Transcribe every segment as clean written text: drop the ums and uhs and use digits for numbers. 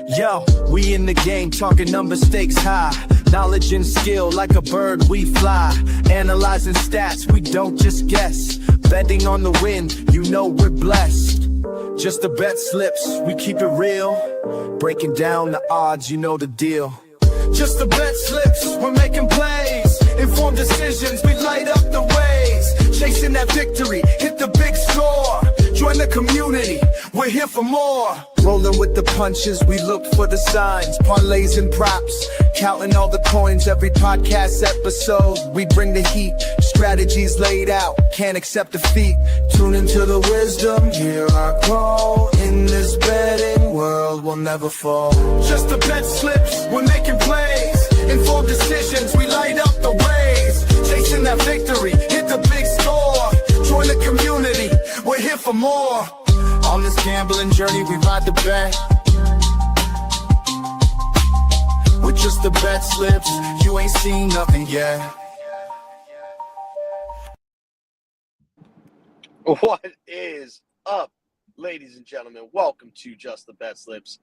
Yo, we in the game, talking number stakes high. Knowledge and skill, like a bird we fly. Analyzing stats, we don't just guess. Betting on the win, you know we're blessed. Just the bet slips, we keep it real. Breaking down the odds, you know the deal. Just the bet slips, we're making plays. Informed decisions, we light up the ways. Chasing that victory, hit the big score. Join the community, we're here for more. Rolling with the punches, we look for the signs. Parlays and props, counting all the coins. Every podcast episode, we bring the heat. Strategies laid out, can't accept defeat. Tune into the wisdom, hear our call. In this betting world, we'll never fall. Just the bet slips, we're making plays. Informed decisions, we light up the ways. Chasing that victory, hit the big score. Join the community, we're here for more. On this gambling journey, we ride the bet. With just the bet slips, you ain't seen nothing yet. What is up, ladies and gentlemen? Welcome to Just the Bet Slips,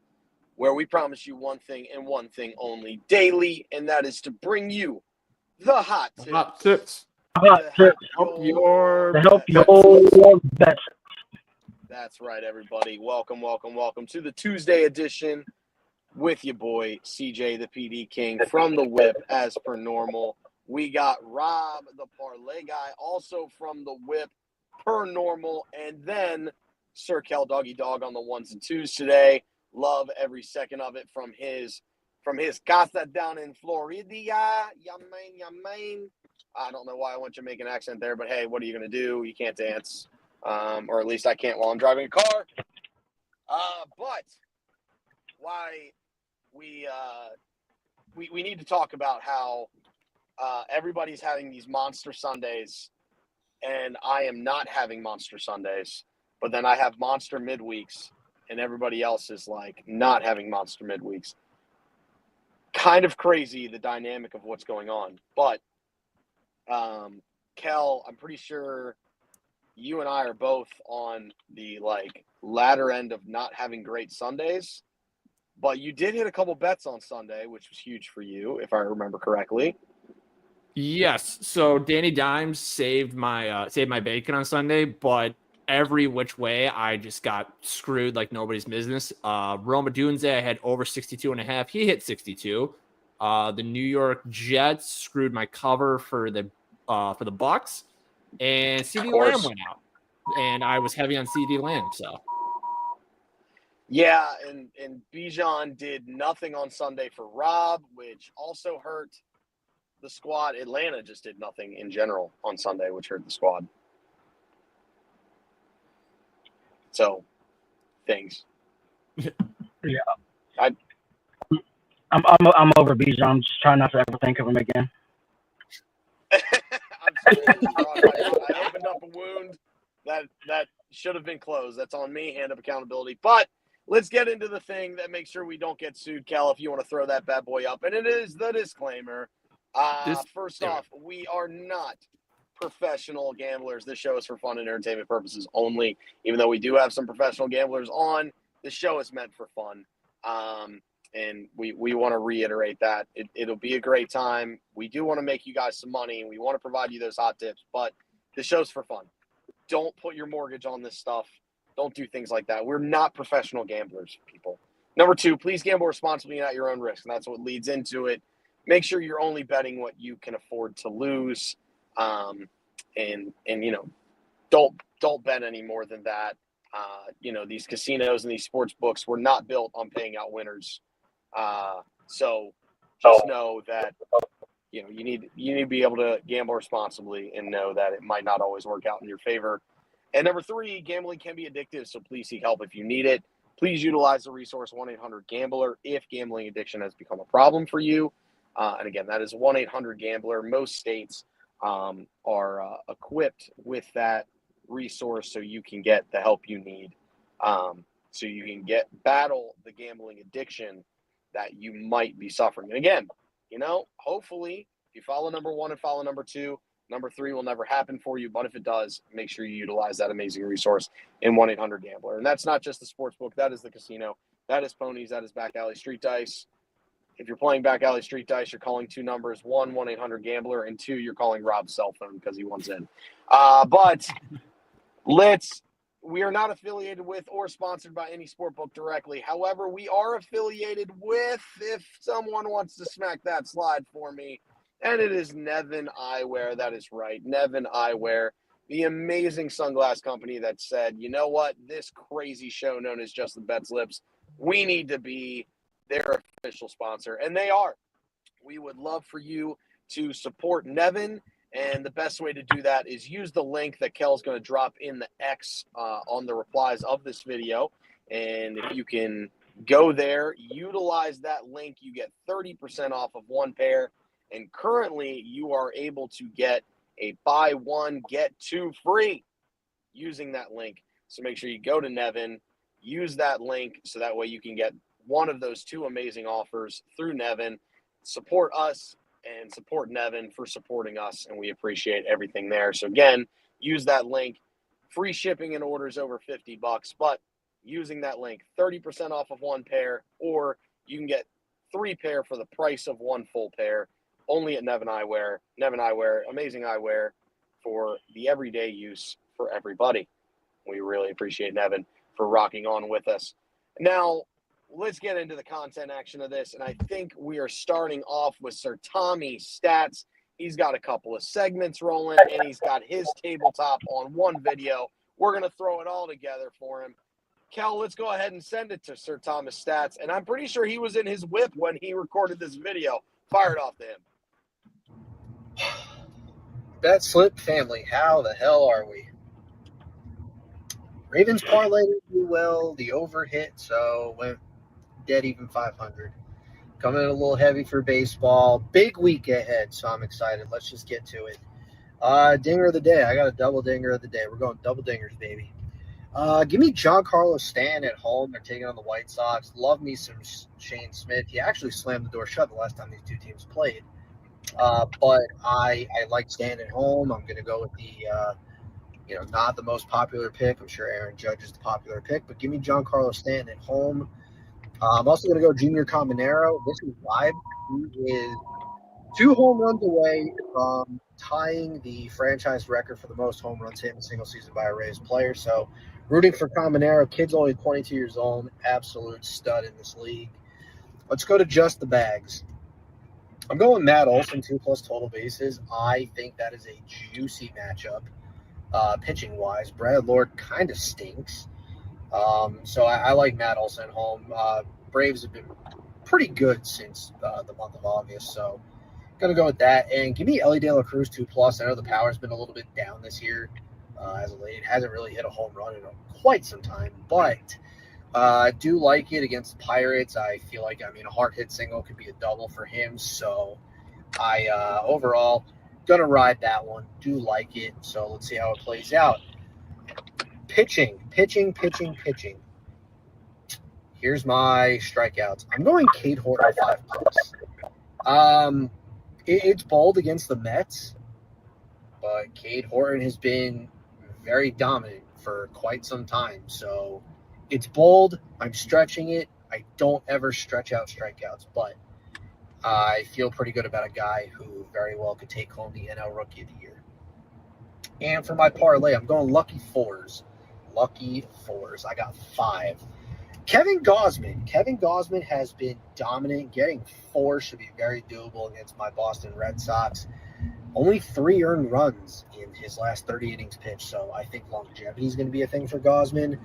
where we promise you one thing and one thing only daily, and that is to bring you the hot tips. Hot tips. To help your bets. That's right, everybody. Welcome to the Tuesday edition with your boy, CJ, the PD King, from the Whip, as per normal. We got Rob, the parlay guy, also from the Whip, per normal, and then Sir Kel Doggy Dog on the ones and twos today. Love every second of it from his casa down in Florida. Yamain. I don't know why I went Jamaican accent there, but hey, what are you going to do? You can't dance. Or at least I can't while I'm driving a car. But why we need to talk about how everybody's having these monster Sundays, and I am not having monster Sundays, but then I have monster midweeks, and everybody else is like not having monster midweeks. Kind of crazy, the dynamic of what's going on. But Kel, I'm pretty sure you and I are both on the latter end of not having great Sundays, but you did hit a couple bets on Sunday, which was huge for you, if I remember correctly. Yes. So Danny Dimes saved my bacon on Sunday, but every which way I just got screwed like nobody's business. Roma Dunze, I had over 62.5. He hit 62. The New York Jets screwed my cover for the Bucks, and CD Lamb went out, and I was heavy on CD Lamb. So yeah, and Bijan did nothing on Sunday for Rob, which also hurt the squad. Atlanta just did nothing in general on Sunday, which hurt the squad. So, things. Yeah. I'm over Bijan. I'm just trying not to ever think of him again. I'm sorry, I opened up a wound that should have been closed. That's on me. Hand up accountability. But let's get into the thing that makes sure we don't get sued, Cal, if you want to throw that bad boy up. And it is the disclaimer. First off, we are not professional gamblers. This show is for fun and entertainment purposes only. Even though we do have some professional gamblers on, the show is meant for fun. And we want to reiterate that. It'll be a great time. We do want to make you guys some money, and we want to provide you those hot tips, but the show's for fun. Don't put your mortgage on this stuff. Don't do things like that. We're not professional gamblers, people. Number two, please gamble responsibly and at your own risk, and that's what leads into it. Make sure you're only betting what you can afford to lose, and you know, don't bet any more than that. These casinos and these sports books were not built on paying out winners. So just know that, you need to be able to gamble responsibly and know that it might not always work out in your favor. And number three, gambling can be addictive, so please seek help if you need it. Please utilize the resource 1-800-GAMBLER if gambling addiction has become a problem for you. And again, that is 1-800-GAMBLER. Most states are equipped with that resource so you can get the help you need, so you can battle the gambling addiction that you might be suffering. And again, hopefully if you follow number one and follow number two, number three will never happen for you. But if it does, make sure you utilize that amazing resource in 1-800-GAMBLER. And that's not just the sports book. That is the casino. That is ponies. That is back alley street dice. If you're playing back alley street dice, you're calling two numbers: 1-1-800-GAMBLER, and 2, you're calling Rob's cell phone because he wants in. But we are not affiliated with or sponsored by any sportbook directly. However, we are affiliated with, if someone wants to smack that slide for me, and it is Nevin Eyewear. That is right, Nevin Eyewear, the amazing sunglass company that said, you know what, this crazy show known as Just the BetSlips, we need to be their official sponsor, and they are. We would love for you to support Nevin, and the best way to do that is use the link that Kel's going to drop in the X on the replies of this video. And if you can go there, utilize that link, you get 30% off of one pair. And currently, you are able to get a buy one, get two free using that link. So make sure you go to Nevin, use that link so that way you can get one of those two amazing offers through Nevin. Support us and support Nevin for supporting us, and we appreciate everything there. So again, use that link. Free shipping and orders over $50, but using that link, 30% off of one pair, or you can get 3 pair for the price of 1 full pair, only at Nevin Eyewear. Nevin Eyewear, amazing eyewear for the everyday use for everybody. We really appreciate Nevin for rocking on with us. Now, let's get into the content action of this, and I think we are starting off with Sir Tommy's stats. He's got a couple of segments rolling, and he's got his tabletop on one video. We're going to throw it all together for him. Kel, let's go ahead and send it to Sir Thomas Stats, and I'm pretty sure he was in his whip when he recorded this video. Fire it off to him. BetSlip family, how the hell are we? Ravens parlay didn't do well. The over hit, so went dead even 500. Coming in a little heavy for baseball. Big week ahead, so I'm excited. Let's just get to it. Dinger of the day. I got a double dinger of the day. We're going double dingers, baby. Give me Giancarlo Stanton at home. They're taking on the White Sox. Love me some Shane Smith. He actually slammed the door shut the last time these two teams played. But I like Stanton at home. I'm going to go with the not the most popular pick. I'm sure Aaron Judge is the popular pick, but give me Giancarlo Stanton at home. I'm also going to go Junior Caminero. This is live. He is 2 home runs away from tying the franchise record for the most home runs hit in a single season by a Rays player. So rooting for Caminero. Kid's only 22 years old. Absolute stud in this league. Let's go to just the bags. I'm going Matt Olson, 2+ total bases. I think that is a juicy matchup. Pitching-wise, Brad Lord kind of stinks. So I like Matt Olson at home. Braves have been pretty good since the month of August, so going to go with that. And give me Ellie De La Cruz 2+. I know the power's been a little bit down this year as of late. It hasn't really hit a home run in quite some time, but I do like it against the Pirates. I feel like, a hard hit single could be a double for him, so I overall going to ride that one. Do like it, so let's see how it plays out. Pitching. Here's my strikeouts. I'm going Cade Horton 5+. It's bold against the Mets, but Cade Horton has been very dominant for quite some time. So it's bold. I'm stretching it. I don't ever stretch out strikeouts, but I feel pretty good about a guy who very well could take home the NL Rookie of the Year. And for my parlay, I'm going lucky fours. I got 5. Kevin Gausman has been dominant. Getting 4 should be very doable against my Boston Red Sox. Only 3 earned runs in his last 30 innings pitched, so I think longevity is going to be a thing for Gausman.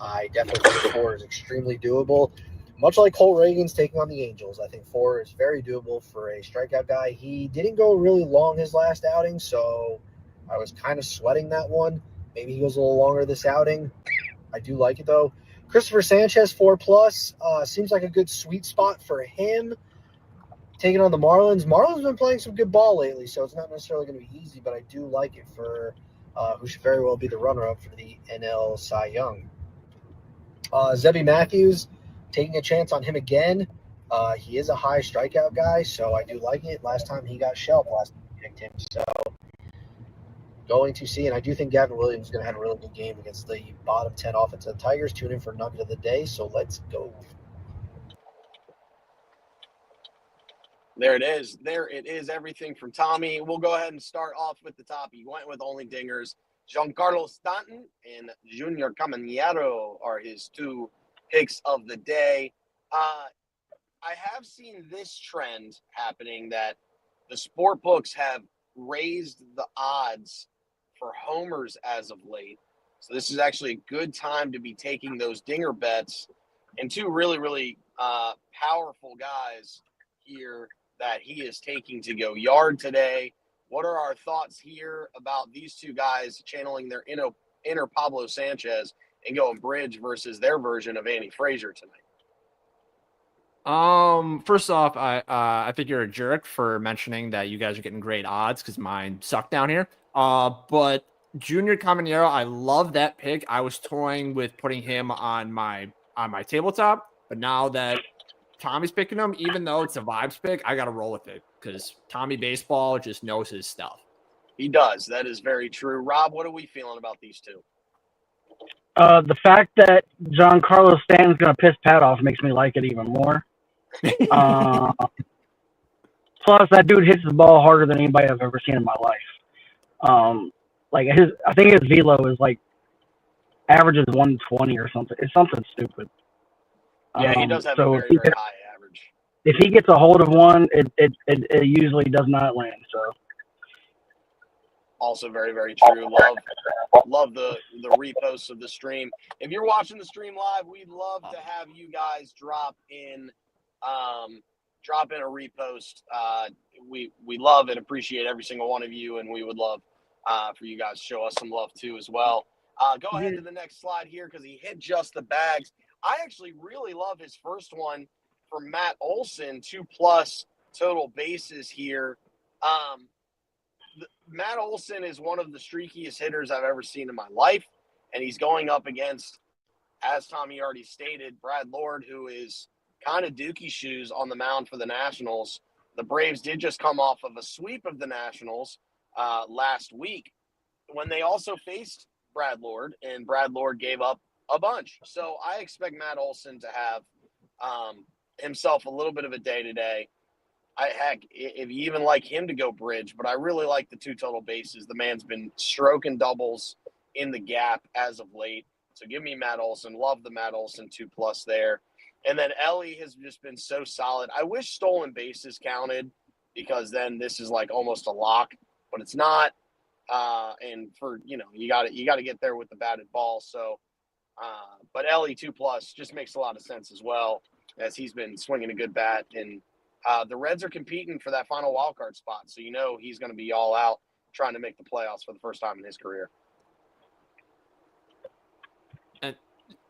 I definitely think 4 is extremely doable. Much like Cole Reagan's taking on the Angels, I think 4 is very doable for a strikeout guy. He didn't go really long his last outing, so I was kind of sweating that one. Maybe he goes a little longer this outing. I do like it, though. Christopher Sanchez, 4+. Seems like a good sweet spot for him. Taking on the Marlins. Marlins been playing some good ball lately, so it's not necessarily going to be easy, but I do like it for who should very well be the runner-up for the NL Cy Young. Zebby Matthews, taking a chance on him again. He is a high strikeout guy, so I do like it. Last time he got shelved last time I picked him, so going to see, and I do think Gavin Williams is going to have a really good game against the bottom 10 offensive Tigers. Tune in for Nugget of the Day, so let's go. There it is. There it is. Everything from Tommy. We'll go ahead and start off with the top. He went with only dingers. Giancarlo Stanton and Junior Caminero are his two picks of the day. I have seen this trend happening that the sport books have raised the odds for homers as of late. So this is actually a good time to be taking those dinger bets. And two really, really powerful guys here that he is taking to go yard today. What are our thoughts here about these two guys channeling their inner Pablo Sanchez and going bridge versus their version of Andy Frazier tonight? First off, I think you're a jerk for mentioning that you guys are getting great odds because mine suck down here. But Junior Caminero, I love that pick. I was toying with putting him on my tabletop, but now that Tommy's picking him, even though it's a vibes pick, I got to roll with it because Tommy Baseball just knows his stuff. He does. That is very true. Rob, what are we feeling about these two? The fact that Giancarlo Stanton's going to piss Pat off makes me like it even more. Plus, that dude hits the ball harder than anybody I've ever seen in my life. I think his velo is like averages 120 or something. It's something stupid. Yeah, he does have a very, very high average. If he gets a hold of one, it usually does not land. So. Also very, very true. Love the reposts of the stream. If you're watching the stream live, we'd love to have you guys drop in a repost. We love and appreciate every single one of you, and we would love for you guys to show us some love too as well. Go ahead to the next slide here because he hit just the bags. I actually really love his first one for Matt Olson, 2+ total bases here. Matt Olson is one of the streakiest hitters I've ever seen in my life, and he's going up against, as Tommy already stated, Brad Lord, who is kind of dookie shoes on the mound for the Nationals. The Braves did just come off of a sweep of the Nationals last week when they also faced Brad Lord, and Brad Lord gave up a bunch. So I expect Matt Olson to have himself a little bit of a day today. Heck, if you even like him to go bridge, but I really like the 2 total bases. The man's been stroking doubles in the gap as of late. So give me Matt Olson. Love the Matt Olson 2+ there. And then Ellie has just been so solid. I wish stolen bases counted because then this is like almost a lock, but it's not. And for, you got to get there with the batted ball. So, but Ellie 2+ just makes a lot of sense as well as he's been swinging a good bat. And the Reds are competing for that final wild card spot. So, he's going to be all out trying to make the playoffs for the first time in his career.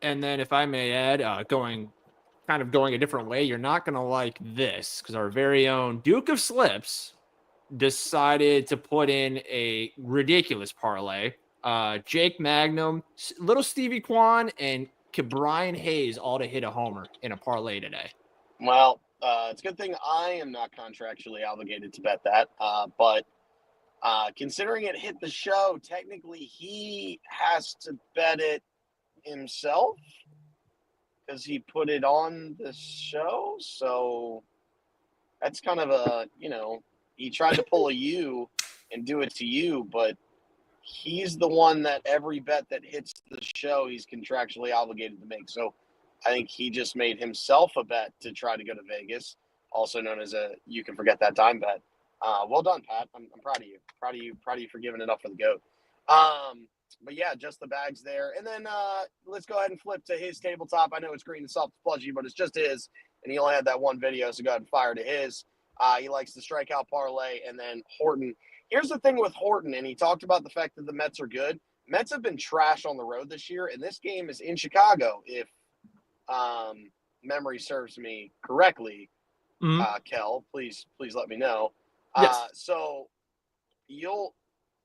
And then if I may add, going a different way, you're not going to like this because our very own Duke of Slips decided to put in a ridiculous parlay. Jake Magnum, little Stevie Kwan, and Brian Hayes all to hit a homer in a parlay today. Well, it's a good thing I am not contractually obligated to bet that. But considering it hit the show, technically he has to bet it himself because he put it on the show. So that's kind of a, he tried to pull a you and do it to you, but he's the one that every bet that hits the show, he's contractually obligated to make. So I think he just made himself a bet to try to go to Vegas, also known as a you can forget that time bet. Well done, Pat. I'm proud of you. Proud of you for giving it up for the GOAT. But yeah, just the bags there. And then let's go ahead and flip to his tabletop. I know it's green and soft plushy, but it's just his. And he only had that one video, so go ahead and fire to his. He likes the strikeout parlay. And then Horton. Here's the thing with Horton, and he talked about the fact that the Mets are good. Mets have been trash on the road this year, and this game is in Chicago, if memory serves me correctly. Kel, please let me know. Yes. So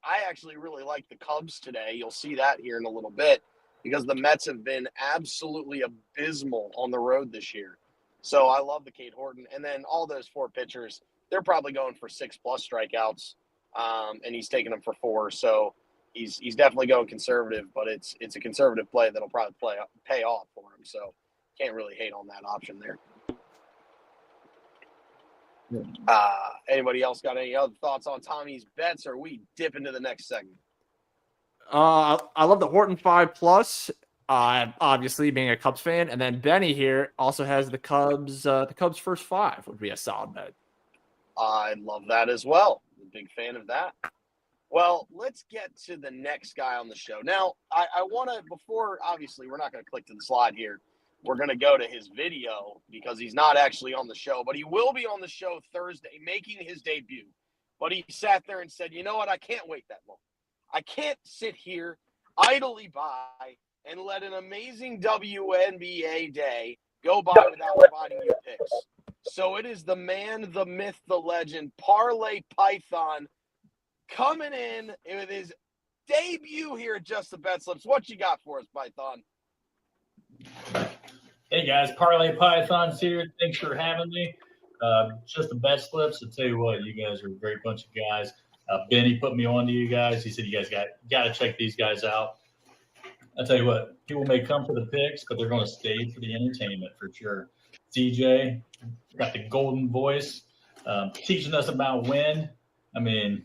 I actually really like the Cubs today. You'll see that here in a little bit because the Mets have been absolutely abysmal on the road this year. So I love the Kate Horton. And then all those 4 pitchers, they're probably going for 6+ strikeouts, and he's taking them for 4. So he's definitely going conservative, but it's a conservative play that'll probably pay off for him. So can't really hate on that option there. Anybody else got any other thoughts on Tommy's bets, or are we dip into the next segment? I love the Horton 5+. Obviously being a Cubs fan, and then Benny here also has the Cubs. The Cubs first 5 would be a solid bet. I love that as well. I'm a big fan of that. Well, let's get to the next guy on the show. Now, I want to, before, obviously, we're not going to click to the slide here. We're going to go to his video because he's not actually on the show, but he will be on the show Thursday, making his debut. But he sat there and said, you know what? I can't wait that long. I can't sit here idly by and let an amazing WNBA day go by without providing you picks. So it is the man, the myth, the legend, Parlay Python, coming in with his debut here at Just the BetSlips. What you got for us, Python? Hey guys, Parlay Python's here. Thanks for having me. Just the BetSlips. I'll tell you what, you guys are a great bunch of guys. Benny put me on to you guys. He said you guys got to check these guys out. I'll tell you what, people may come for the picks, but they're going to stay for the entertainment for sure. CJ got the golden voice, teaching us about when. I mean,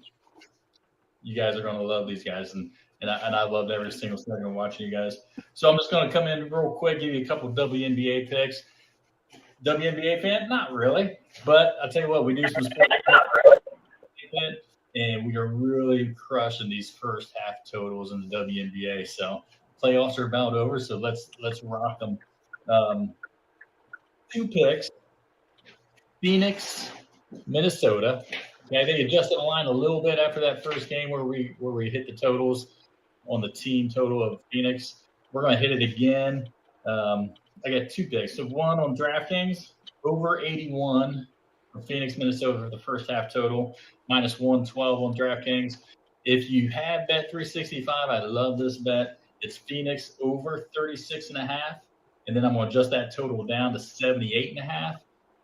you guys are going to love these guys, and I loved every single second of watching you guys. So I'm just going to come in real quick, give you a couple of WNBA picks. WNBA fan? Not really, but I'll tell you what, we do some sports, and we are really crushing these first half totals in the WNBA. So playoffs are about over, so let's rock them. 2 picks: Phoenix, Minnesota. Yeah, they adjusted the line a little bit after that first game where we hit the totals on the team total of Phoenix. We're going to hit it again. I got 2 picks. So one on DraftKings, over 81 for Phoenix, Minnesota for the first half total, minus 112 on DraftKings. If you have Bet365, I love this bet. It's Phoenix over 36.5. And then I'm going to adjust that total down to 78.5.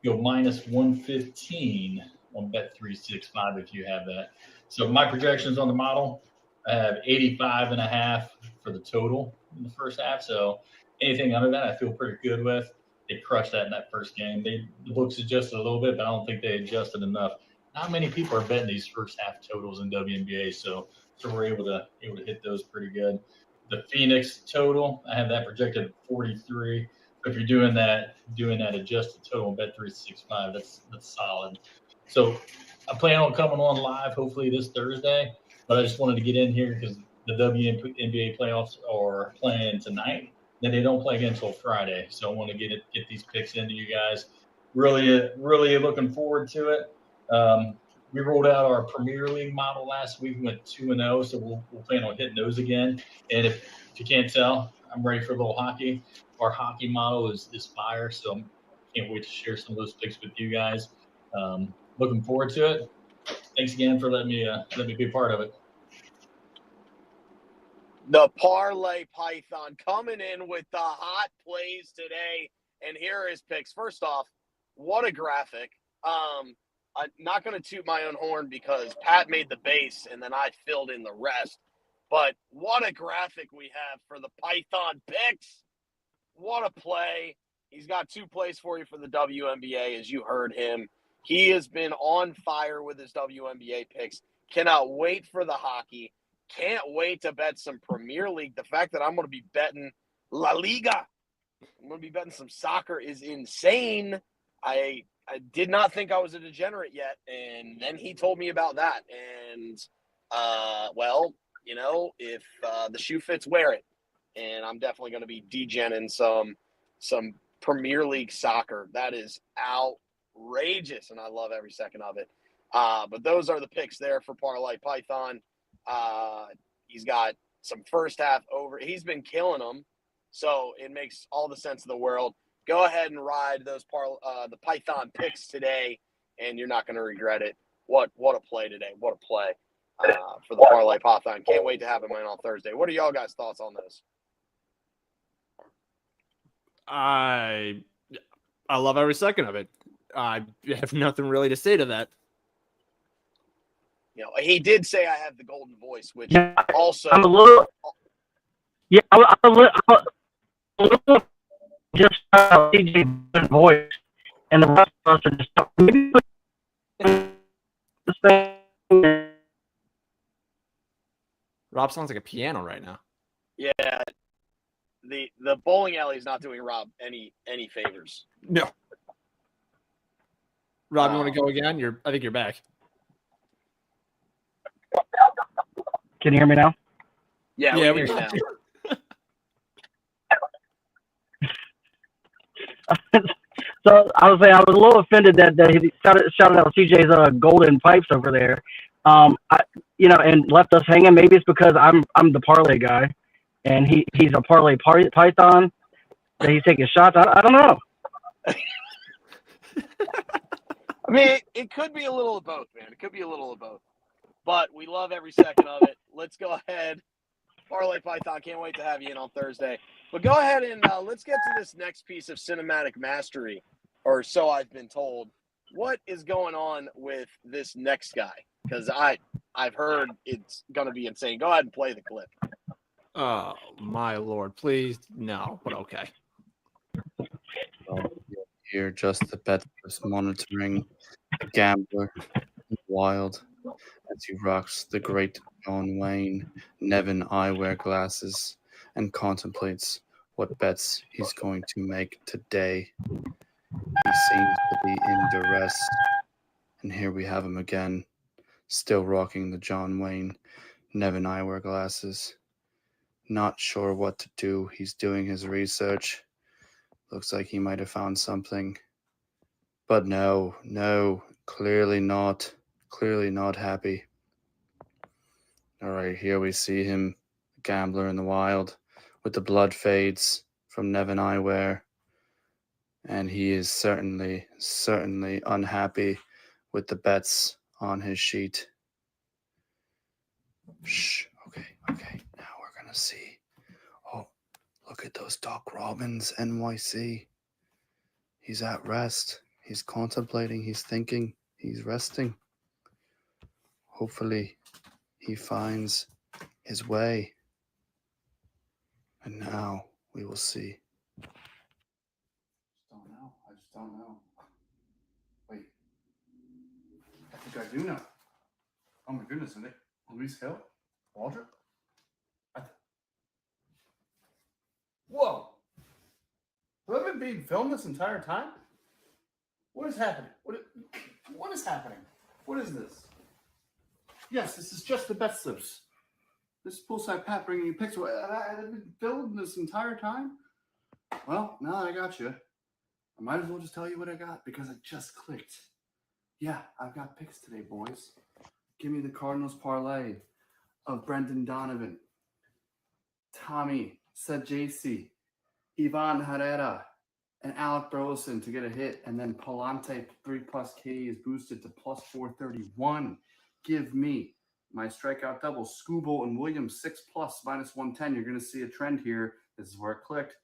Go minus 115 on Bet365 if you have that. So my projections on the model, I have 85.5 for the total in the first half. So anything under that, I feel pretty good with. They crushed that in that first game. The books adjusted a little bit, but I don't think they adjusted enough. Not many people are betting these first half totals in WNBA, so we're able to hit those pretty good. The Phoenix total, I have that projected at 43. So if you're doing that adjusted total on Bet365, that's solid. So I plan on coming on live hopefully this Thursday, but I just wanted to get in here because the WNBA playoffs are playing tonight. Then they don't play again until Friday. So I want to get these picks into you guys. Really looking forward to it. We rolled out our Premier League model last week. We went 2-0, so we'll plan on hitting those again. And if you can't tell, I'm ready for a little hockey. Our hockey model is fire, so I can't wait to share some of those picks with you guys. Looking forward to it. Thanks again for letting me be a part of it. The Parlay Python coming in with the hot plays today, and here are his picks. First off, what a graphic. I'm not going to toot my own horn because Pat made the base and then I filled in the rest. But what a graphic we have for the Python picks. What a play. He's got 2 plays for you for the WNBA, as you heard him. He has been on fire with his WNBA picks. Cannot wait for the hockey. Can't wait to bet some Premier League. The fact that I'm going to be betting La Liga, I'm going to be betting some soccer is insane. I did not think I was a degenerate yet, and then he told me about that. And, well, you know, if the shoe fits, wear it. And I'm definitely going to be degenning some Premier League soccer. That is outrageous, and I love every second of it. But those are the picks there for Parlay Python. He's got some first half over. He's been killing them, so it makes all the sense in the world. Go ahead and ride those the Python picks today, and you're not going to regret it. What a play today. What a play for the Parlay Python. Can't wait to have him in on Thursday. What are y'all guys' thoughts on this? I love every second of it. I have nothing really to say to that. You know, he did say I have the golden voice, which also I'm a little. Yeah, I'm a little just CJ voice, and the rest of us are just maybe put Rob sounds like a piano right now. Yeah, the bowling alley is not doing Rob any favors. No. Rob, you want to go again? I think you're back. Can you hear me now? Yeah, we hear you now. So I was saying I was a little offended that he shouted out CJ's golden pipes over there, and left us hanging. Maybe it's because I'm the parlay guy, and he's a parlay python that he's taking shots. I don't know. I mean, it could be a little of both, man. It could be a little of both. But we love every second of it. Let's go ahead. Parlay Python, can't wait to have you in on Thursday. But go ahead and let's get to this next piece of cinematic mastery, or so I've been told. What is going on with this next guy? Because I've heard it's going to be insane. Go ahead and play the clip. Oh, my Lord. Please, no, but okay. Here, just the BetSlips monitoring the gambler wild as he rocks the great John Wayne Nevin eyewear glasses and contemplates what bets he's going to make today. He seems to be in duress, and here we have him again, still rocking the John Wayne Nevin eyewear glasses. Not sure what to do. He's doing his research. Looks like he might have found something. But no, clearly not happy. All right, here we see him, gambler in the wild, with the blood fades from Nevin eyewear. And he is certainly unhappy with the bets on his sheet. Shh, okay. Now we're going to see. Oh, look at those Doc Robbins, NYC. He's at rest. He's contemplating. He's thinking. He's resting. Hopefully, he finds his way. And now we will see. I just don't know. Wait. I think I do know. Oh my goodness, are they Luis Hill? Waldrop? Whoa! Have I been being filmed this entire time? What is happening? What is happening? What is this? Yes, this is just the BetSlips. This is Poolside Pat bringing you picks. I've been filming this entire time? Well, now that I got you, I might as well just tell you what I got because I just clicked. Yeah, I've got picks today, boys. Give me the Cardinals parlay of Brendan Donovan, Tommy Sajasi, Ivan Herrera, and Alec Burleson to get a hit, and then Palante 3+ K is boosted to plus 431. Give me my strikeout double, Skubal and Williams 6+ minus 110. You're going to see a trend here. This is where it clicked.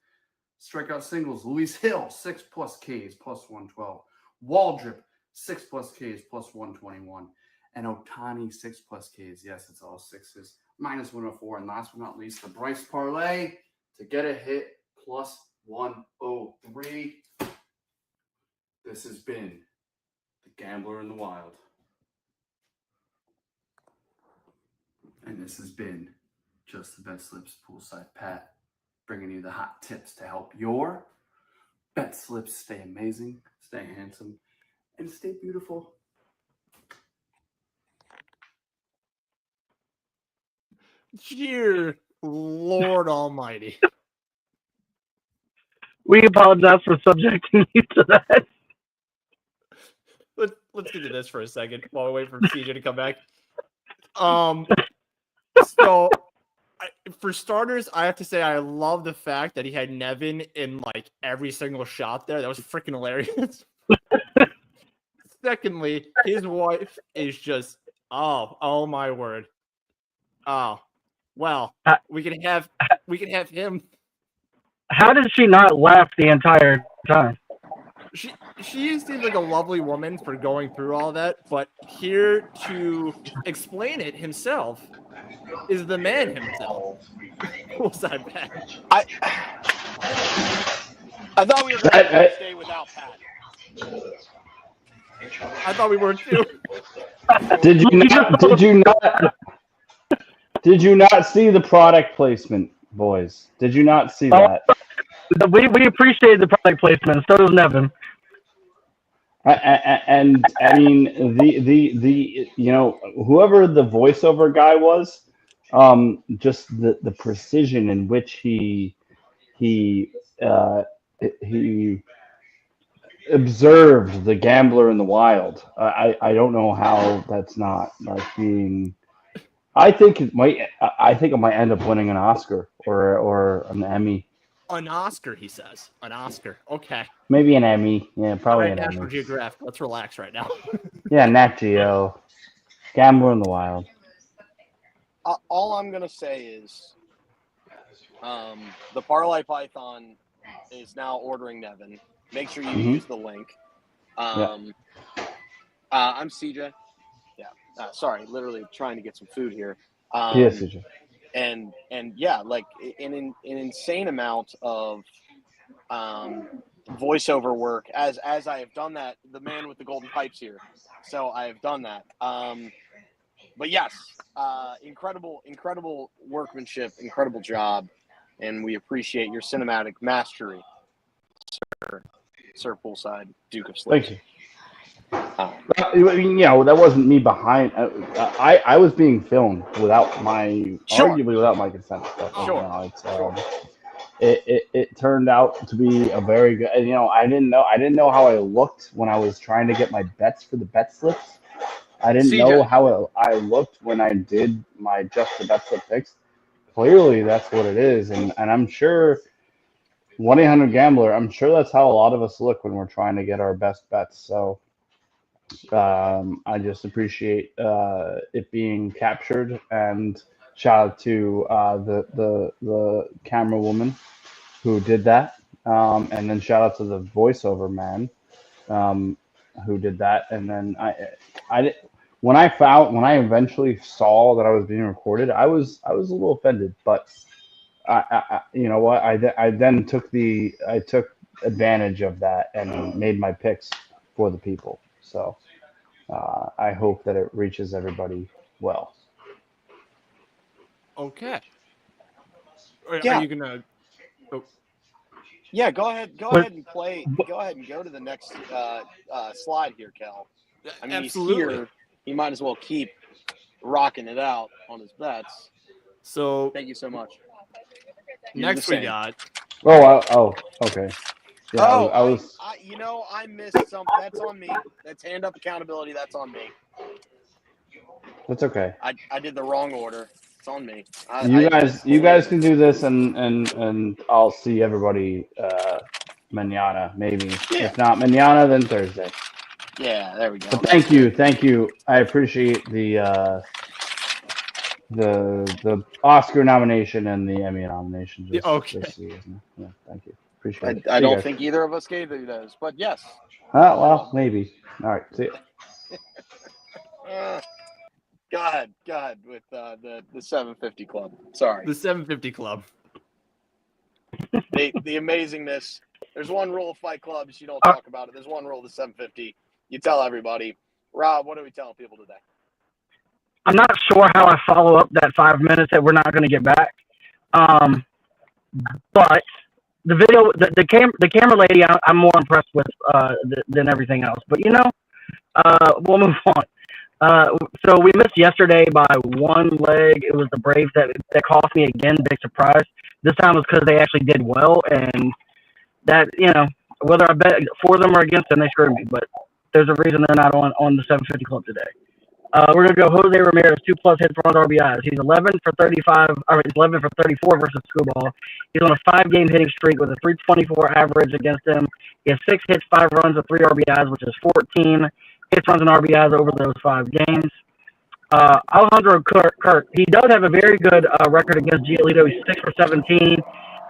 Strikeout singles, Luis Hill 6+ Ks plus 112. Waldrop 6+ Ks plus 121. And Ohtani 6+ Ks. Yes, it's all sixes. Minus 104. And last but not least, the Bryce parlay to get a hit plus 103. This has been the Gambler in the Wild. And this has been just the BetSlips Poolside Pat, bringing you the hot tips to help your BetSlips stay amazing, stay handsome, and stay beautiful. Dear Lord Almighty. We apologize for subjecting you to that. Let's get to this for a second while we wait for CJ to come back. So, for starters, I have to say I love the fact that he had Nevin in like every single shot there. That was freaking hilarious. Secondly, his wife is just oh my word. Oh, well, we can have him. How did she not laugh the entire time? She seems like a lovely woman for going through all that, but here to explain it himself is the man himself. Poolside Pat. I thought we were going to stay without Pat. I thought we were too. Did you not? Did you not see the product placement, boys? Did you not see that? We appreciate the product placement. So does Nevin. And I mean the whoever the voiceover guy was, just the precision in which uh, he observed the gambler in the wild. I don't know how that's not like being. I think it might end up winning an Oscar or an Emmy. An Oscar, he says. An Oscar. Okay. Maybe an Emmy. Yeah, All probably right, an National Emmy. Geographic. Let's relax right now. Yeah, Nat Geo. Gambler in the Wild. All I'm gonna say is, the Parlay Python is now ordering Nevin. Make sure you use the link. I'm CJ. Yeah. Sorry, literally trying to get some food here. Yes, CJ. And yeah, like an insane amount of voiceover work as I have done that. The man with the golden pipes here, so I have done that. But yes, incredible workmanship, incredible job, and we appreciate your cinematic mastery, Sir Poolside Duke of Slips. Thank you. That wasn't me behind. I was being filmed arguably without my consent. It turned out to be a very good. I didn't know how I looked when I was trying to get my bets for the BetSlips. I didn't know how I looked when I did my just the BetSlip picks. Clearly, that's what it is, and I'm sure 1-800-GAMBLER. I'm sure that's how a lot of us look when we're trying to get our best bets. So. I just appreciate it being captured, and shout out to the camera woman who did that, and then shout out to the voiceover man who did that. And then when I eventually saw that I was being recorded, I was a little offended, but you know what, I then took advantage of that and made my picks for the people. So I hope that it reaches everybody well. Okay. Yeah. Are you gonna? Oh. Yeah, go ahead and play. Go ahead and go to the next slide here, Cal. I mean, Absolutely. He's here. He might as well keep rocking it out on his bets. So thank you so much. Next we got. Okay. Yeah, I missed something. That's on me. That's hand up accountability. That's on me. That's okay. I did the wrong order. It's on me. You guys can do this, and I'll see everybody mañana, maybe. Yeah. If not mañana, then Thursday. Yeah, there we go. But thank you. I appreciate the Oscar nomination and the Emmy nomination. Okay. Yeah, thank you. Appreciate it. I don't think either of us gave you those, but yes. Well, maybe. All right. See you. Go ahead with the 750 Club. Sorry. The 750 Club. The amazingness. There's one rule of Fight Clubs. You don't talk about it. There's one rule of the 750. You tell everybody. Rob, what do we tell people today? I'm not sure how I follow up that 5 minutes that we're not going to get back. But the video, the camera lady, I'm more impressed with than everything else. But we'll move on. So we missed yesterday by one leg. It was the Braves that cost me again. Big surprise. This time was because they actually did well, and that whether I bet for them or against them, they screwed me. But there's a reason they're not on the 750 Club today. We're gonna go Jose Ramirez, 2+ hits, runs, RBIs. He's 11 for 35, or he's 11 for 34 versus Screwball. He's on a 5-game hitting streak with a 324 average against him. He has 6 hits, 5 runs, and 3 RBIs, which is 14 hits, runs, and RBIs over those 5 games. Alejandro Kirk, he does have a very good record against Giolito. He's 6 for 17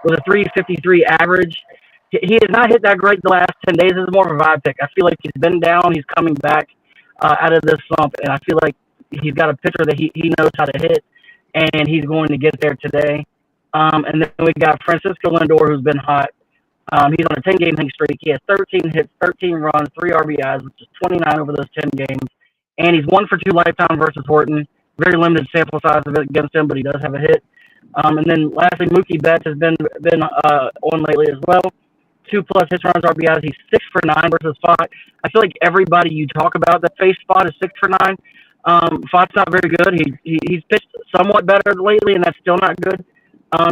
with a 353 average. He has not hit that great the last 10 days. This is more of a vibe pick. I feel like he's been down. He's coming back out of this slump, and I feel like he's got a pitcher that he knows how to hit, and he's going to get there today. And then we got Francisco Lindor, who's been hot. He's on a 10-game hitting streak. He has 13 hits, 13 runs, 3 RBIs, which is 29 over those 10 games. And he's 1 for 2 lifetime versus Horton. very limited sample size of it against him, but he does have a hit. And then lastly, Mookie Betts has been on lately as well. 2+ hits, runs, RBIs. He's 6 for 9 versus Fott. I feel like everybody you talk about that faced Fott is 6 for 9. Fott's not very good. He's pitched somewhat better lately, and that's still not good.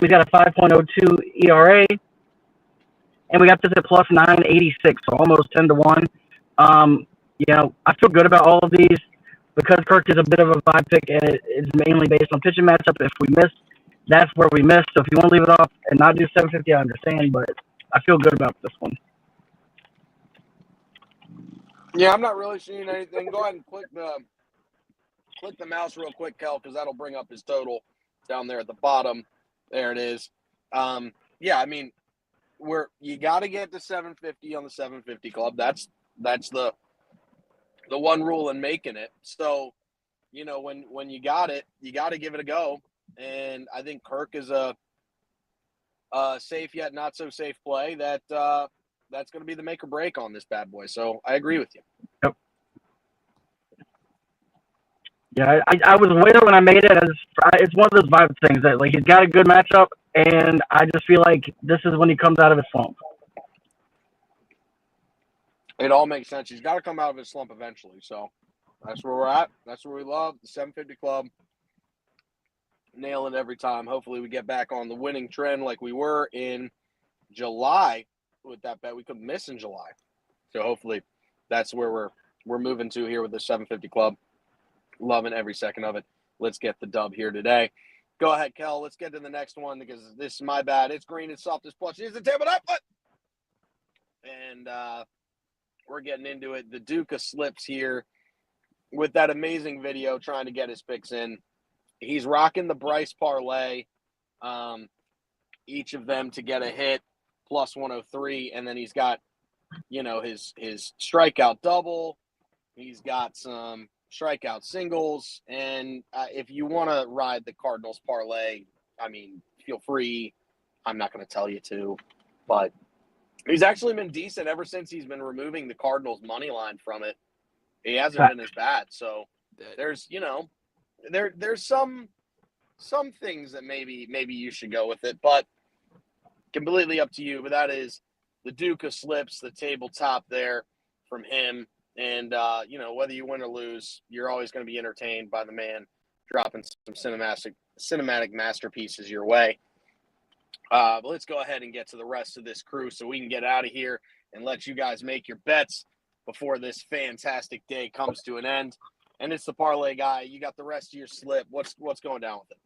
He's got a 5.02 ERA, and we got this at plus 986, so almost 10-1. I feel good about all of these because Kirk is a bit of a vibe pick, and it's mainly based on pitching matchup. If we miss, that's where we miss. So if you want to leave it off and not do 750, I understand, but I feel good about this one. Yeah, I'm not really seeing anything. Go ahead and click the mouse real quick, Kel, because that'll bring up his total down there at the bottom. There it is. Yeah, I mean, you got to get to 750 on the 750 club. That's the one rule in making it. So, when you got it, you got to give it a go. And I think Kirk is a safe yet not so safe play that's going to be the make or break on this bad boy. So I agree with you. Yep. Yeah, I was aware when I made it. It's one of those vibe things that he's got a good matchup, and I just feel like this is when he comes out of his slump. It all makes sense. He's got to come out of his slump eventually. So that's where we're at. That's what we love. The 750 club. Nail it every time. Hopefully we get back on the winning trend like we were in July with that bet. We couldn't miss in July. So hopefully that's where we're moving to here with the 750 club. Loving every second of it. Let's get the dub here today. Go ahead, Kel. Let's get to the next one because this is my bad. It's green. It's soft as plush. Here's the table up. And we're getting into it. The Duke of Slips here with that amazing video trying to get his picks in. He's rocking the Bryce parlay, each of them to get a hit, plus 103, and then he's got, his strikeout double. He's got some strikeout singles, and if you want to ride the Cardinals parlay, I mean, feel free. I'm not going to tell you to, but he's actually been decent ever since he's been removing the Cardinals money line from it. He hasn't been as bad, so there's there's some things that maybe you should go with it, but completely up to you. But that is the Duke of Slips, the tabletop there from him. And whether you win or lose, you're always going to be entertained by the man dropping some cinematic masterpieces your way. But let's go ahead and get to the rest of this crew so we can get out of here and let you guys make your bets before this fantastic day comes to an end. And it's the parlay guy. You got the rest of your slip. What's going down with it?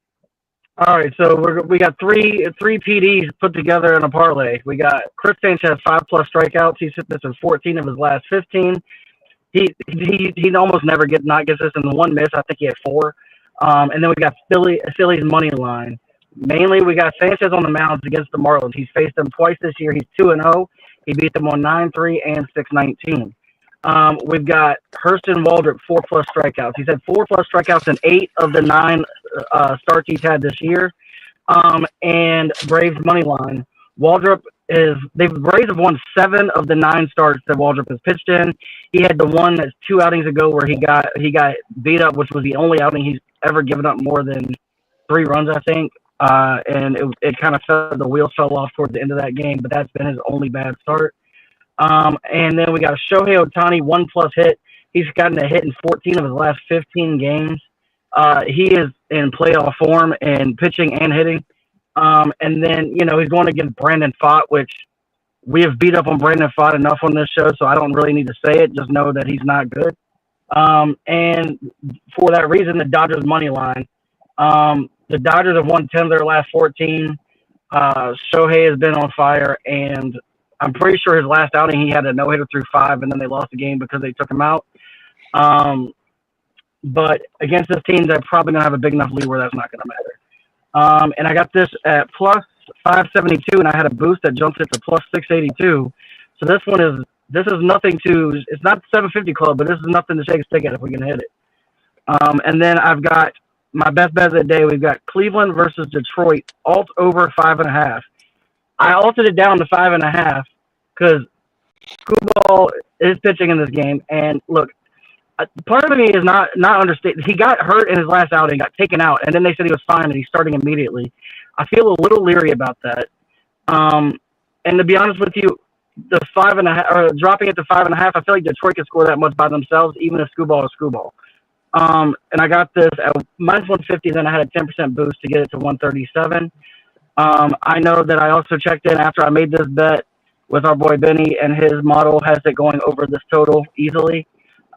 All right, so we got three PDs put together in a parlay. We got Chris Sanchez 5+ strikeouts. He's hit this in 14 of his last 15. He almost never gets this in the one miss. I think he had 4. And then we got Philly's money line. Mainly, we got Sanchez on the mounds against the Marlins. He's faced them twice this year. He's 2-0. He beat them on 9-3 and 6-19. We've got Hurston Waldrop 4+ strikeouts. He's had 4+ strikeouts in 8 of the 9 starts he's had this year. And Braves money line. Waldrop the Braves have won 7 of the 9 starts that Waldrop has pitched in. He had the one that's 2 outings ago where he got beat up, which was the only outing he's ever given up more than 3 runs, I think. And it kind of the wheels fell off towards the end of that game, but that's been his only bad start. And then we got Shohei Ohtani 1+ hit. He's gotten a hit in 14 of his last 15 games. He is in playoff form in pitching and hitting. And then, he's going against Brandon Pfaadt, which we have beat up on Brandon Pfaadt enough on this show, so I don't really need to say it. Just know that he's not good. And for that reason, the Dodgers money line. The Dodgers have won 10 of their last 14. Shohei has been on fire, and I'm pretty sure his last outing he had a no-hitter through 5, and then they lost the game because they took him out. But against this team, they're probably going to have a big enough lead where that's not going to matter. And I got this at plus 572, and I had a boost that jumps it to plus 682. So this is nothing it's not the 750 club, but this is nothing to shake a stick at if we can hit it. And then I've got my best bet of the day. We've got Cleveland versus Detroit, alt over 5.5. I altered it down to 5.5 because Kubal is pitching in this game. And look, part of me is not understand. He got hurt in his last outing, got taken out, and then they said he was fine and he's starting immediately. I feel a little leery about that. And to be honest with you, the 5.5 or dropping it to 5.5, I feel like Detroit could score that much by themselves, even if Screwball is Screwball. And I got this at minus 150. Then I had a 10% boost to get it to 137. I know that I also checked in after I made this bet with our boy Benny, and his model has it going over this total easily.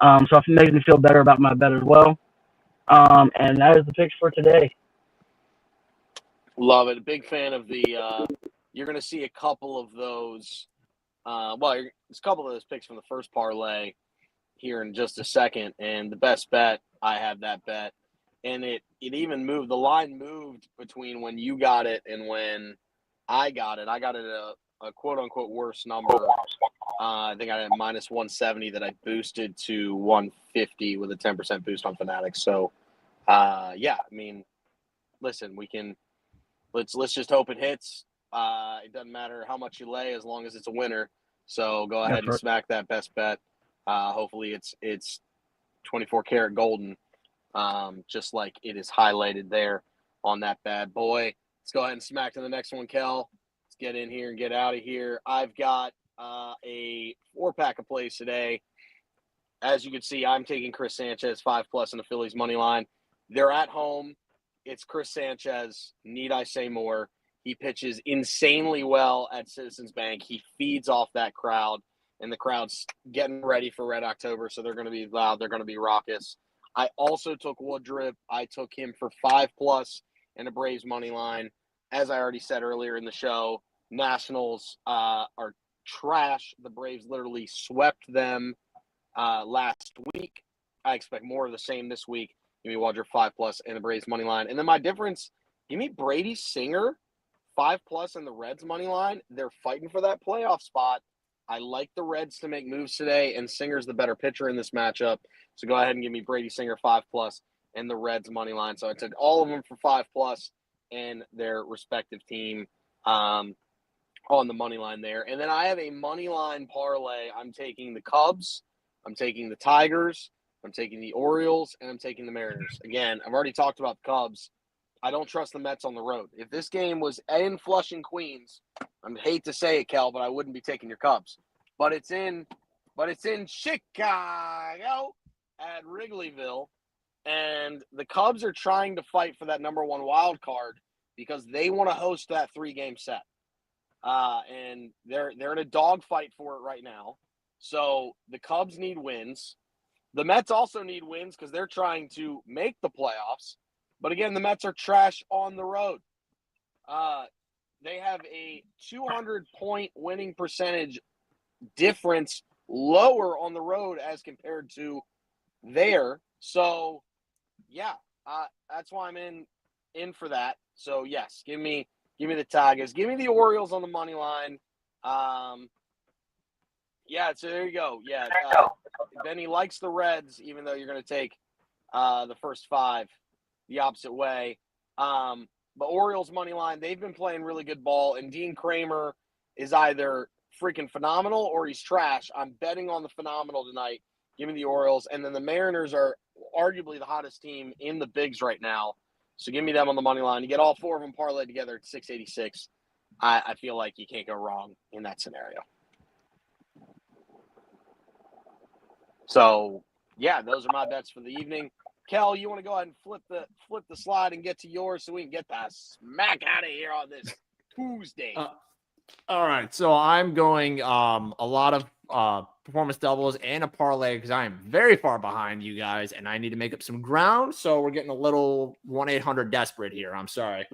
So it makes me feel better about my bet as well. And that is the picks for today. Love it. Big fan of the you're going to see a couple of those. It's a couple of those picks from the first parlay here in just a second. And the best bet, I have that bet. And it even moved. The line moved between when you got it and when I got it. I got it a quote-unquote worse number. I think I had minus 170 that I boosted to 150 with a 10% boost on Fanatics. So, yeah, I mean, listen, we can – let's just hope it hits. It doesn't matter how much you lay as long as it's a winner. So go ahead and smack that best bet. Hopefully it's 24 karat golden, just like it is highlighted there on that bad boy. Let's go ahead and smack to the next one, Kel. Let's get in here and get out of here. I've got a 4-pack of plays today. As you can see, I'm taking Chris Sanchez 5+ in the Phillies money line. They're at home. It's Chris Sanchez. Need I say more? He pitches insanely well at Citizens Bank. He feeds off that crowd, and the crowd's getting ready for Red October, so they're going to be loud. They're going to be raucous. I also took Woodruff. I took him for 5+ in the Braves money line. As I already said earlier in the show, Nationals are trash. The Braves literally swept them last week. I expect more of the same this week. Give me Woodruff 5+ in the Braves money line. And then my difference, give me Brady Singer 5+ in the Reds money line. They're fighting for that playoff spot. I like the Reds to make moves today, and Singer's the better pitcher in this matchup. So go ahead and give me Brady Singer 5+ in the Reds money line. So I took all of them for 5+ in their respective team on the money line there. And then I have a money line parlay. I'm taking the Cubs. I'm taking the Tigers. I'm taking the Orioles, and I'm taking the Mariners. Again, I've already talked about the Cubs. I don't trust the Mets on the road. If this game was in Flushing, Queens, I hate to say it, Kel, but I wouldn't be taking your Cubs. But it's in Chicago at Wrigleyville, and the Cubs are trying to fight for that number 1 wild card because they want to host that 3-game set. And they're in a dogfight for it right now. So the Cubs need wins. The Mets also need wins because they're trying to make the playoffs. But again, the Mets are trash on the road. They have a 200-point winning percentage difference lower on the road as compared to there. So, yeah, that's why I'm in for that. So, yes, give me the Tigers. Give me the Orioles on the money line. Yeah, so there you go. Yeah, Benny likes the Reds, even though you're going to take the first 5 the opposite way. But Orioles money line, they've been playing really good ball, and Dean Kramer is either freaking phenomenal or he's trash. I'm betting on the phenomenal tonight. Give me the Orioles. And then the Mariners are arguably the hottest team in the bigs right now. So give me them on the money line. You get all 4 of them parlayed together at 686. I feel like you can't go wrong in that scenario. So, yeah, those are my bets for the evening. Kel, you want to go ahead and flip the slide and get to yours so we can get the smack out of here on this Tuesday. All right, so I'm going a lot of performance doubles and a parlay because I am very far behind you guys, and I need to make up some ground. So we're getting a little 1-800 desperate here. I'm sorry.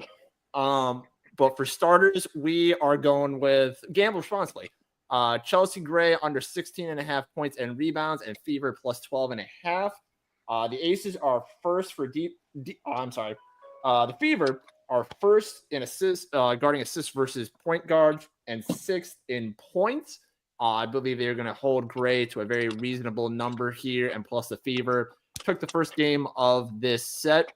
But for starters, we are going with gamble responsibly. Chelsea Gray under 16.5 points and rebounds, and Fever plus 12.5. The Aces are first for the Fever are first in assists, guarding assists versus point guards, and 6th in points. I believe they're going to hold Gray to a very reasonable number here, and plus the Fever took the first game of this set,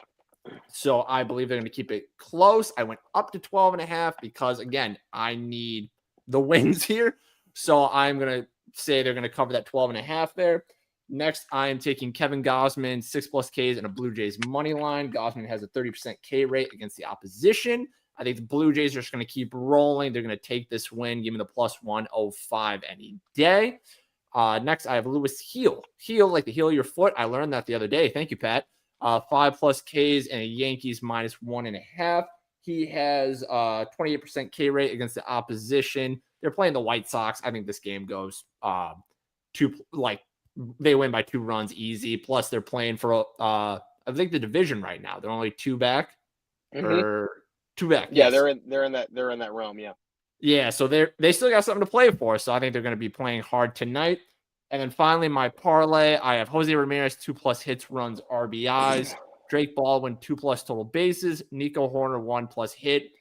so I believe they're going to keep it close. I went up to 12.5 because, again, I need the wins here, so I'm going to say they're going to cover that 12.5 there. Next, I am taking Kevin Gosman, 6+ Ks and a Blue Jays money line. Gosman has a 30% K rate against the opposition. I think the Blue Jays are just going to keep rolling. They're going to take this win. Give me the +105 any day. Next, I have Lewis Heel. Heel, like the heel of your foot. I learned that the other day. Thank you, Pat. 5+ Ks and a Yankees -1.5. He has 28% K rate against the opposition. They're playing the White Sox. I think this game goes they win by 2 runs easy. Plus, they're playing for I think the division right now. They're only 2 back or 2 back. Yeah, yes. they're in that realm. Yeah. Yeah, so they still got something to play for. So I think they're going to be playing hard tonight. And then finally, my parlay, I have Jose Ramirez, 2+ hits, runs, RBIs. Drake Baldwin, 2+ total bases. Nico Horner, 1+ hit.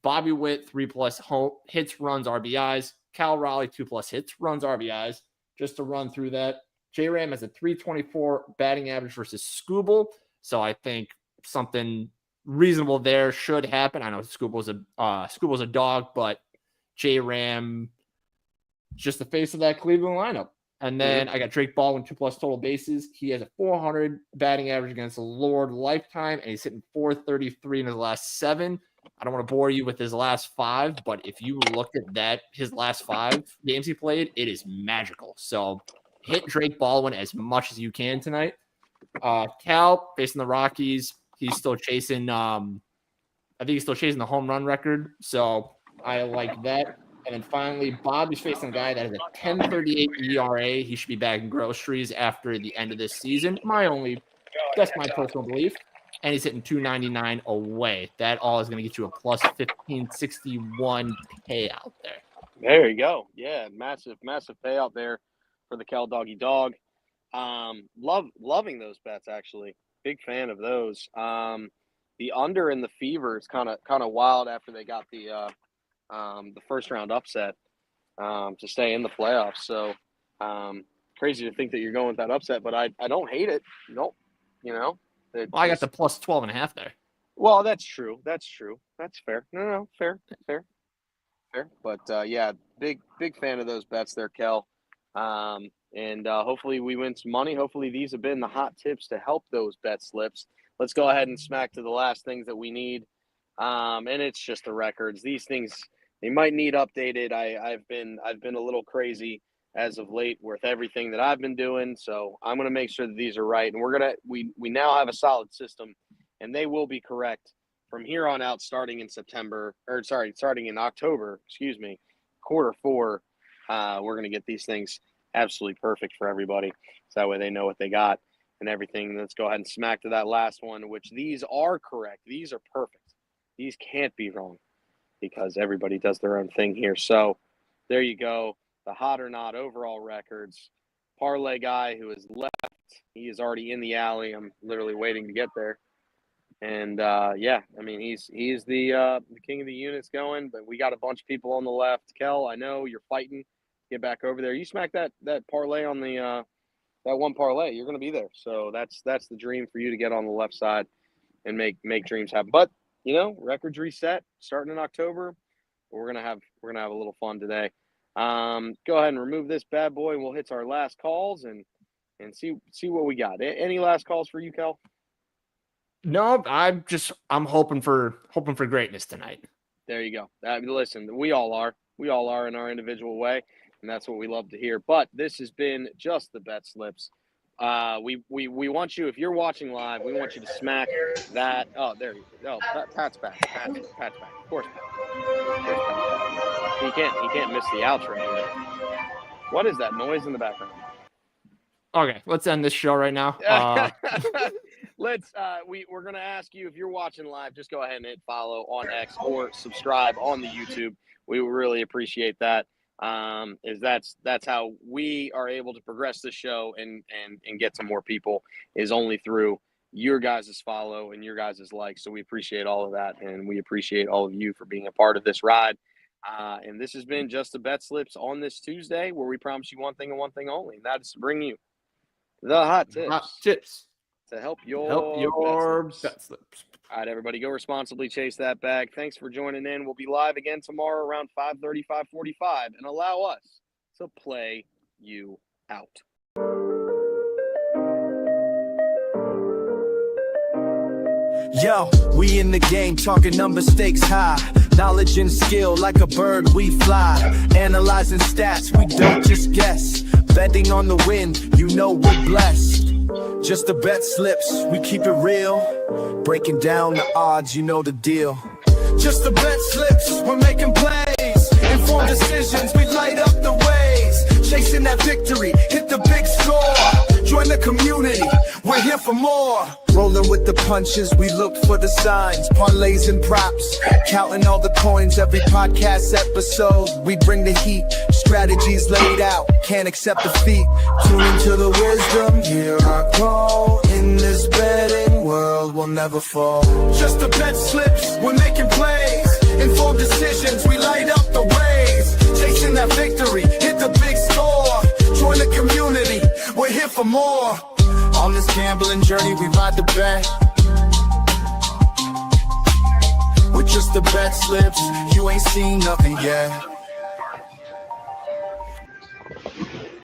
Bobby Witt, 3+ hits, runs, RBIs. Cal Raleigh, 2+ hits, runs, RBIs. Just to run through that. J-Ram has a 324 batting average versus Scooble. So I think something reasonable there should happen. I know Scooble's a dog, but J-Ram just the face of that Cleveland lineup. And then I got Drake Baldwin, 2+ total bases. He has a 400 batting average against the Lord lifetime, and he's hitting 433 in his last 7. I don't want to bore you with his last 5, but if you looked at his last 5 games he played, it is magical. So hit Drake Baldwin as much as you can tonight. Cal facing the Rockies, he's still chasing. I think he's still chasing the home run record. So I like that. And then finally, Bob is facing a guy that has a 10.38 ERA. He should be bagging groceries after the end of this season. That's my personal belief. And he's hitting 299 away. That all is going to get you a +1561 payout there. There you go. Yeah, massive payout there for the Cal Doggy Dog. Loving those bets, actually. Big fan of those. The under in the Fever is kind of wild after they got the first round upset to stay in the playoffs. So crazy to think that you're going with that upset, but I don't hate it. Nope. I got the +12.5 there. Well, that's true. That's fair. No, fair. But yeah, big fan of those bets there, Kel. And hopefully we win some money. Hopefully these have been the hot tips to help those bet slips. Let's go ahead and smack to the last things that we need. And it's just the records. These things, they might need updated. I've been a little crazy as of late with everything that I've been doing. So I'm going to make sure that these are right. And we now have a solid system, and they will be correct from here on out, starting in October, quarter 4. We're going to get these things absolutely perfect for everybody. So that way they know what they got and everything. Let's go ahead and smack to that last one, which these are correct. These are perfect. These can't be wrong because everybody does their own thing here. So there you go. The hot or not overall records. Parlay guy who is left. He is already in the alley. I'm literally waiting to get there. And he's the king of the units going, but we got a bunch of people on the left. Kel, I know you're fighting. Get back over there. You smack that parlay on the that one parlay, you're going to be there. So that's the dream for you to get on the left side and make dreams happen. But records reset starting in October. We're gonna have a little fun today. Go ahead and remove this bad boy. We'll hit our last calls and see what we got. Any last calls for you, Kel? No, I'm hoping for greatness tonight. There you go. Listen, we all are in our individual way, and that's what we love to hear. But this has been just the bet slips. We want you, if you're watching live, we want you to smack that. Oh, there you go. Pat's back. Pat's back. Of course, Pat. He can't miss the outro here. What is that noise in the background? Okay, let's end this show right now. We're gonna ask you, if you're watching live, just go ahead and hit follow on X or subscribe on the YouTube. We would really appreciate that. That's how we are able to progress the show and get to more people, is only through your guys' follow and your guys' like. So we appreciate all of that, and we appreciate all of you for being a part of this ride. And this has been just the bet slips on this Tuesday, where we promise you one thing and one thing only, and that is to bring you the hot tips to help your bet slips. All right, everybody, go responsibly, chase that bag. Thanks for joining in. We'll be live again tomorrow around 5:30, 5:45, and allow us to play you out. Yo, we in the game, talking number stakes high. Knowledge and skill, like a bird we fly. Analyzing stats, we don't just guess. Betting on the win, you know we're blessed. Just the bet slips, we keep it real. Breaking down the odds, you know the deal. Just the bet slips, we're making plays. Informed decisions, we light up the ways. Chasing that victory, hit the big score. Join the community, we're here for more. Rolling with the punches, we look for the signs. Parlays and props, counting all the coins. Every podcast episode, we bring the heat. Strategies laid out, can't accept defeat. Tune into the wisdom, hear our call. In this betting world, we'll never fall. Just the bet slips, we're making plays. Informed decisions, we light up the ways. Chasing that victory, hit the big score. Join the community, we're here for more. On this gambling journey, we ride the bet. With just the bet slips, you ain't seen nothing yet.